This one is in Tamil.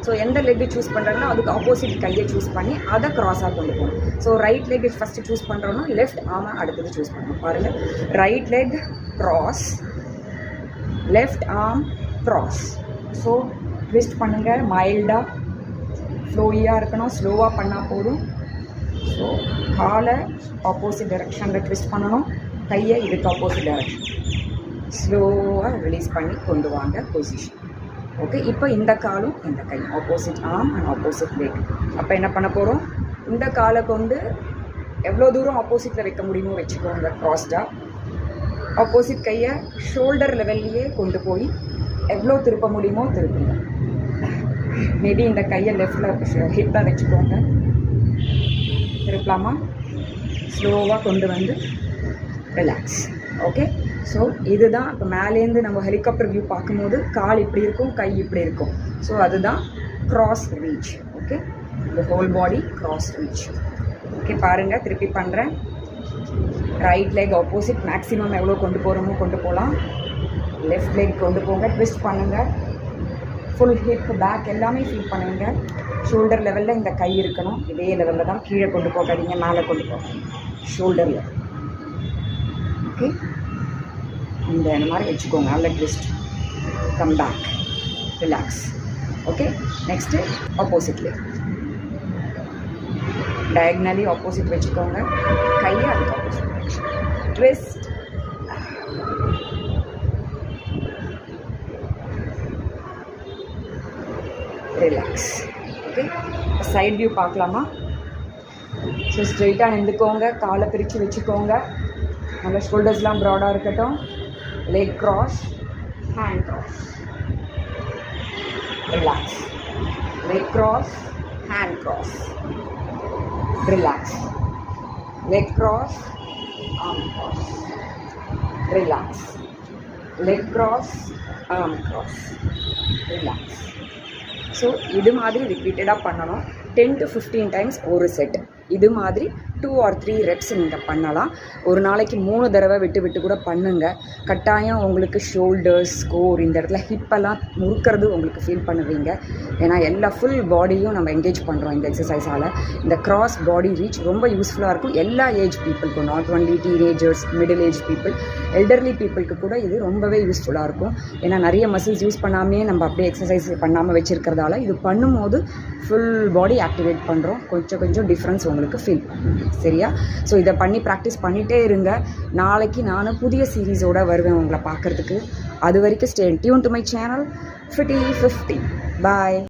ஸோ எந்த லெக் சூஸ் பண்ணுறாங்கன்னா அதுக்கு ஆப்போசிட் கையை சூஸ் பண்ணி அதை க்ராஸாக கொண்டு போகணும். So right leg first choose பண்ணுறோன்னா லெஃப்ட் ஆர்மை அடுத்தது சூஸ் பண்ணணும். பாருங்கள், right leg cross, left arm cross. So twist பண்ணுங்கள், மைல்டாக ஃப்ளோயாக இருக்கணும், ஸ்லோவாக பண்ணால் போதும். ஸோ காலை ஆப்போசிட் டைரெக்ஷனில் ட்விஸ்ட் பண்ணணும், கையை இதுக்கு ஆப்போசிட் டைரெக்ஷன் ஸ்லோவாக ரிலீஸ் பண்ணி கொண்டு வாங்க பொசிஷன். ஓகே, இப்போ இந்த காலும் இந்த கை opposite arm and opposite leg. அப்போ என்ன பண்ண போகிறோம், இந்த காலை கொண்டு எவ்வளோ தூரம் ஆப்போசிட்டில் வைக்க முடியுமோ வச்சுக்கோங்க க்ராஸ்டாக. ஆப்போசிட் கையை ஷோல்டர் லெவல்லையே கொண்டு போய் எவ்வளோ திருப்ப முடியுமோ திருப்புங்க. மேபி இந்த கையை லெஃப்டில் ஹிப்பில் வச்சுக்கோங்க. திருப்பலாமா? ஸ்லோவாக கொண்டு வந்து ரிலாக்ஸ். ஓகே, ஸோ இதுதான் இப்போ மேலேருந்து நம்ம ஹெலிகாப்டர் வியூ பார்க்கும்போது கால் இப்படி இருக்கும், கை இப்படி இருக்கும். ஸோ அதுதான் க்ராஸ் ரீச். ஓகே, இந்த ஹோல் பாடி க்ராஸ் ரீச். ஓகே, பாருங்கள், திருப்பி பண்ணுறேன். ரைட் லெக் ஆப்போசிட் மேக்ஸிமம் எவ்வளோ கொண்டு போகிறோமோ கொண்டு போகலாம். லெஃப்ட் லெக் கொண்டு போங்க, ட்விஸ்ட் பண்ணுங்கள். ஃபுல் ஹிப் பேக் எல்லாமே ஃபீல் பண்ணுங்கள். ஷோல்டர் லெவலில் இந்த கை இருக்கணும், இதே லெவலில் தான். கீழே கொண்டு போகாதீங்க, மேலே கொண்டு போகாதீங்க, ஷோல்டரில். ஓகே, இந்த மாதிரி வச்சுக்கோங்க. நல்ல twist, come back, relax. Okay, next opposite leg diagonally opposite வச்சுக்கோங்க, கையை அதுக்கு opposite twist. Relax. Okay, side view பார்க்கலாமா? ஸோ ஸ்ட்ரெயிட்டாக நின்றுக்கோங்க, காலை பிரித்து வச்சுக்கோங்க. நல்ல ஷோல்டர்ஸ்லாம் ப்ராடாக இருக்கட்டும். Leg cross, hand cross, relax. Leg cross, hand cross, relax. Leg cross, arm cross, relax. Leg cross, arm cross, relax. So இது மாதிரி ரிப்பீட்டடாக பண்ணணும். 10 to 15 டைம்ஸ் ஒரு செட். இது மாதிரி 2 or 3 ரெப்ஸ் நீங்கள் பண்ணலாம். ஒரு நாளைக்கு 3 தடவை விட்டு விட்டு கூட பண்ணுங்கள். கட்டாயம் உங்களுக்கு ஷோல்டர்ஸ், ஸ்கோர், இந்த இடத்துல ஹிப்பெல்லாம் முறுக்கிறது உங்களுக்கு ஃபீல் பண்ணுவீங்க. ஏன்னா எல்லா ஃபுல் பாடியும் நம்ம என்கேஜ் பண்ணுறோம் இந்த எக்ஸசைஸால். இந்த கிராஸ் பாடி ரீச் ரொம்ப யூஸ்ஃபுல்லாக இருக்கும் எல்லா ஏஜ் பீப்புளுக்கும், not only teenagers, middle age people, elderly பீப்புளுக்கு கூட இது ரொம்பவே யூஸ்ஃபுல்லாக இருக்கும். ஏன்னா நிறைய மசில்ஸ் யூஸ் பண்ணாமே நம்ம அப்படியே எக்ஸசைஸ் பண்ணாமல் வச்சுருக்கிறதால இது பண்ணும்போது ஃபுல் பாடி ஆக்டிவேட் பண்ணுறோம். கொஞ்சம் கொஞ்சம் டிஃப்ரென்ஸ் உங்களுக்கு ஃபீல் பண்ணுங்க. சரியா? ஸோ இதை பண்ணி ப்ராக்டிஸ் பண்ணிகிட்டே இருங்க. நாளைக்கு நான் புதிய சீரீஸோடு வருவேன் உங்களை பார்க்குறதுக்கு. அது வரைக்கும் stay tune to my channel FITTY50. Bye.